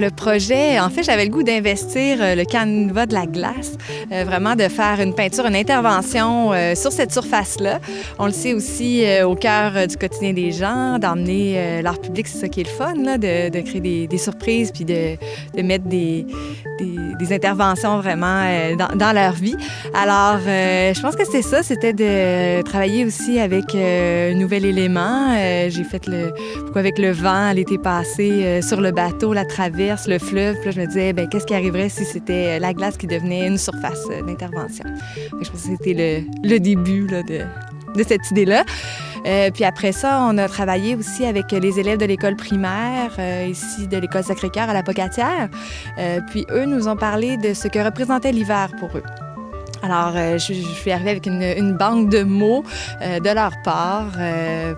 le projet, en fait, j'avais le goût d'investir le canevas de la glace, vraiment de faire une peinture, une intervention sur cette surface-là. On le sait aussi au cœur du quotidien des gens, d'emmener l'art public, c'est ça qui est le fun, là, de créer des surprises puis de mettre des interventions vraiment dans leur vie. Alors, je pense que c'est ça, c'était de travailler aussi avec un nouvel élément. J'ai fait avec le vent l'été passé sur le bateau, la traverse, le fleuve. Puis là, je me disais, qu'est-ce qui arriverait si c'était la glace qui devenait une surface d'intervention? Je pense que c'était le début là, de cette idée-là. Puis après ça, on a travaillé aussi avec les élèves de l'école primaire, ici de l'école Sacré-Cœur à la Pocatière. Puis eux nous ont parlé de ce que représentait l'hiver pour eux. Alors, je suis arrivée avec une banque de mots de leur part,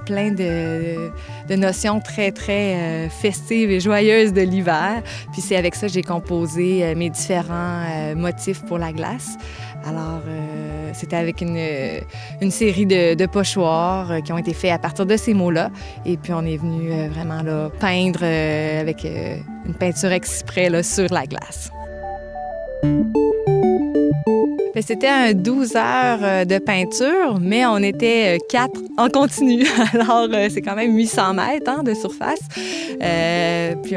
plein de notions très, très festives et joyeuses de l'hiver. Puis c'est avec ça que j'ai composé mes différents motifs pour la glace. Alors, c'était avec une série de pochoirs qui ont été faits à partir de ces mots-là. Et puis, on est venu vraiment là, peindre avec une peinture exprès là, sur la glace. C'était un 12 heures de peinture, mais on était 4 en continu. Alors, c'est quand même 800 mètres de surface. Puis,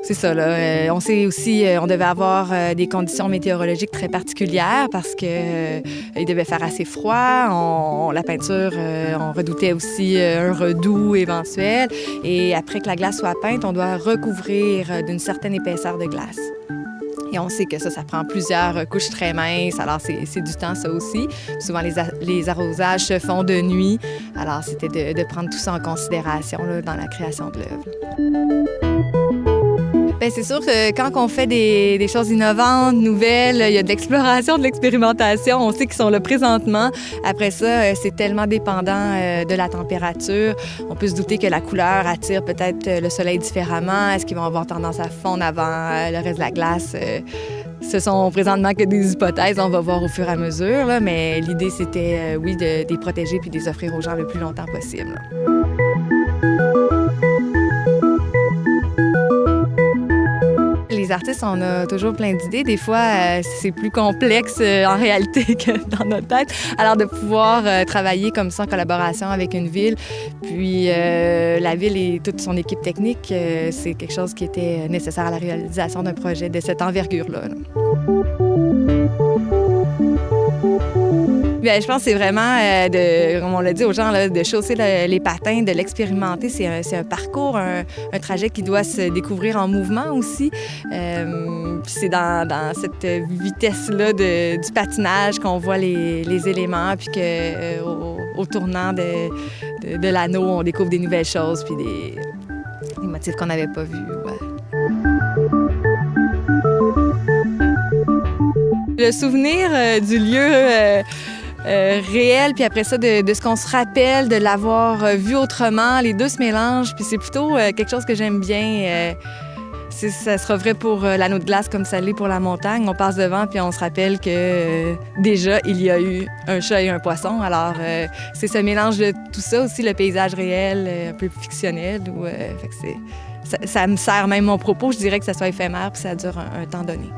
c'est ça, là. On sait aussi, on devait avoir des conditions météorologiques très particulières parce qu'il devait faire assez froid. La peinture, on redoutait aussi un redoux éventuel. Et après que la glace soit peinte, on doit recouvrir d'une certaine épaisseur de glace. Et on sait que ça prend plusieurs couches très minces. Alors, c'est du temps, ça aussi. Souvent, les arrosages se font de nuit. Alors, c'était de prendre tout ça en considération là, dans la création de l'œuvre. Bien, c'est sûr que quand on fait des choses innovantes, nouvelles, il y a de l'exploration, de l'expérimentation. On sait qu'ils sont là présentement. Après ça, c'est tellement dépendant de la température. On peut se douter que la couleur attire peut-être le soleil différemment. Est-ce qu'ils vont avoir tendance à fondre avant le reste de la glace? Ce sont présentement que des hypothèses. On va voir au fur et à mesure. Là, mais l'idée, c'était, oui, de les protéger puis de les offrir aux gens le plus longtemps possible. Là. Les artistes, on a toujours plein d'idées. Des fois, c'est plus complexe en réalité que dans notre tête. Alors, de pouvoir travailler comme ça en collaboration avec une ville, puis la ville et toute son équipe technique, c'est quelque chose qui était nécessaire à la réalisation d'un projet de cette envergure-là. Bien, je pense que c'est vraiment, comme on l'a dit aux gens, là, de chausser les patins, de l'expérimenter. C'est un parcours, un trajet qui doit se découvrir en mouvement aussi. Puis c'est dans cette vitesse-là du patinage qu'on voit les éléments, puis qu'au tournant de l'anneau, on découvre des nouvelles choses, puis des motifs qu'on n'avait pas vus. Ouais. Le souvenir du lieu réel, puis après ça, de ce qu'on se rappelle, de l'avoir vu autrement, les deux se mélangent, puis c'est plutôt quelque chose que j'aime bien. Ça sera vrai pour l'anneau de glace comme ça l'est pour la montagne. On passe devant, puis on se rappelle que déjà, il y a eu un chat et un poisson. Alors, c'est ce mélange de tout ça aussi, le paysage réel, un peu fictionnel. Fait que ça me sert même mon propos. Je dirais que ça soit éphémère, puis ça dure un temps donné.